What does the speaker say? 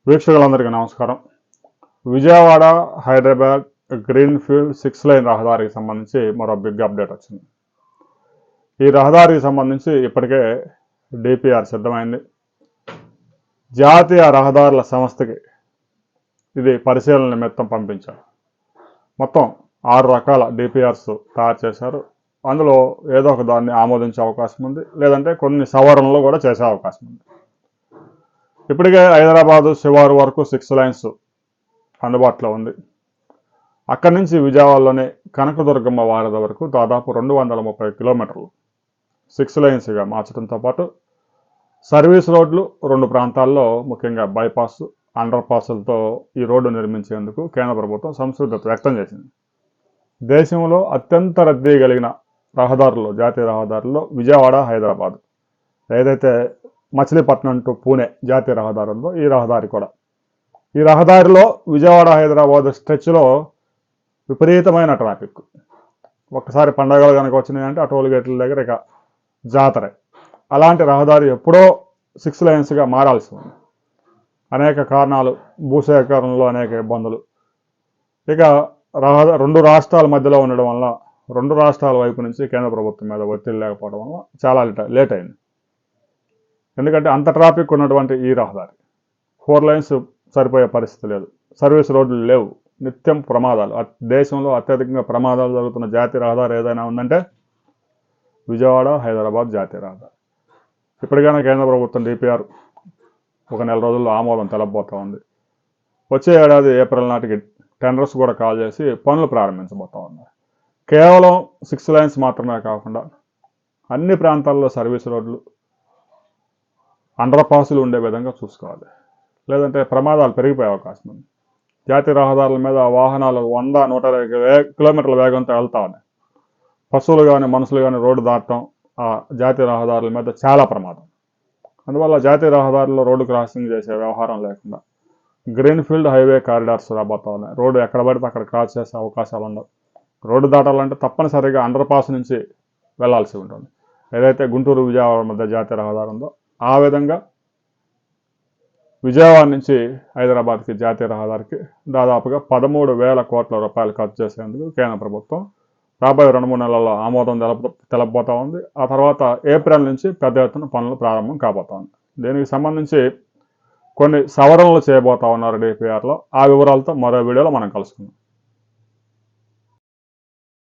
వీక్షకులందరికీ నమస్కారం. Vijayawada Hyderabad greenfield 6 line రహదారికి సంబంధించి మరో బిగ్ అప్డేట్ వచ్చింది. ఈ రహదారికి సంబంధించి ఇప్పటికే డిపిఆర్ సిద్ధమైంది. జాతీయ రహదారుల సంస్థకి ఇది పరిశీలన నిమిత్తం పంపించారు. మొత్తం 6 రకాల డిపిఆర్స్ తయారు చేశారు. అందులో ఏదో ఒక దాన్ని ఆమోదించే అవకాశం ఉంది, లేదంటే కొన్ని సవరణలు కూడా చేసే అవకాశం ఉంది. ఇప్పటికే హైదరాబాదు శివారు వరకు 6 లైన్స్ అందుబాటులో ఉంది. అక్కడి నుంచి విజయవాడలోనే కనకదుర్గమ్మ వారధ వరకు దాదాపు 230 కిలోమీటర్లు 6 లైన్స్గా మార్చడంతో పాటు సర్వీస్ రోడ్లు 2 ప్రాంతాల్లో ముఖ్యంగా బైపాస్, అండర్ పాస్లతో ఈ రోడ్డు నిర్మించేందుకు కేంద్ర ప్రభుత్వం సంసిద్ధత వ్యక్తం చేసింది. దేశంలో అత్యంత రద్దీ కలిగిన రహదారుల్లో, జాతీయ రహదారుల్లో విజయవాడ, హైదరాబాద్, ఏదైతే మచిలీపట్నం టు పూణే జాతీయ రహదారి ఉందో ఈ రహదారి కూడా. ఈ రహదారిలో విజయవాడ హైదరాబాద్ స్ట్రెచ్లో విపరీతమైన ట్రాఫిక్. ఒక్కసారి పండగలు కనుక వచ్చినాయంటే ఆ టోల్ గేట్ల దగ్గర ఇక జాతరే. అలాంటి రహదారి ఎప్పుడో 6 లైన్స్గా మారాల్సి ఉంది. అనేక కారణాలు, భూసేకరణలో అనేక ఇబ్బందులు, ఇక 2 రాష్ట్రాల మధ్యలో ఉండడం వల్ల 2 రాష్ట్రాల వైపు నుంచి కేంద్ర ప్రభుత్వం మీద ఒత్తిడి లేకపోవడం వల్ల చాలా లేట్ అయింది. ఎందుకంటే అంత ట్రాఫిక్ ఉన్నటువంటి ఈ రహదారి 4 లైన్స్ సరిపోయే పరిస్థితి లేదు. సర్వీస్ రోడ్లు లేవు, నిత్యం ప్రమాదాలు. దేశంలో అత్యధికంగా ప్రమాదాలు జరుగుతున్న జాతీయ రహదారి ఏదైనా ఉందంటే విజయవాడ హైదరాబాద్ జాతీయ రహదారి. ఇప్పటికైనా కేంద్ర ప్రభుత్వం డిపిఆర్ ఒక నెల రోజుల్లో ఆమోదం తెలపబోతా ఉంది. వచ్చే ఏడాది ఏప్రిల్ నాటికి టెండర్స్ కూడా కాల్ చేసి పనులు ప్రారంభించబోతా ఉన్నారు. కేవలం 6 లైన్స్ మాత్రమే కాకుండా అన్ని ప్రాంతాల్లో సర్వీస్ రోడ్లు, అండర్ పాసులు ఉండే విధంగా చూసుకోవాలి, లేదంటే ప్రమాదాలు పెరిగిపోయే అవకాశం ఉంది. జాతీయ రహదారుల మీద వాహనాలు 100-120 కిలోమీటర్ల వేగంతో వెళ్తా ఉన్నాయి. పశువులు కానీ మనుషులు కానీ రోడ్డు దాటడం ఆ జాతీయ రహదారుల మీద చాలా ప్రమాదం. అందువల్ల జాతీయ రహదారుల్లో రోడ్డు క్రాసింగ్ చేసే వ్యవహారం లేకుండా గ్రీన్ఫీల్డ్ హైవే కారిడార్స్ రాబోతా ఉన్నాయి. రోడ్డు ఎక్కడ పడితే అక్కడ క్రాస్ చేసే అవకాశాలు ఉండవు. రోడ్డు దాటాలంటే తప్పనిసరిగా అండర్ పాస్ నుంచి వెళ్లాల్సి ఉంటుంది. ఏదైతే గుంటూరు విజయవాడ మధ్య జాతీయ రహదారి ఉందో ఆ విధంగా విజయవాడ నుంచి హైదరాబాద్కి జాతీయ రహదారికి దాదాపుగా 13,000 కోట్ల రూపాయలు ఖర్చు చేసేందుకు కేంద్ర ప్రభుత్వం రాబోయే 2-3 నెలల్లో ఆమోదం తెలపబోతా ఉంది. ఆ తర్వాత ఏప్రిల్ నుంచి పెద్ద ఎత్తున పనులు ప్రారంభం కాబోతా ఉంది. దీనికి సంబంధించి కొన్ని సవరణలు చేయబోతా ఉన్నారు డిపిఆర్లో. ఆ వివరాలతో మరో వీడియోలో మనం కలుసుకుందాం.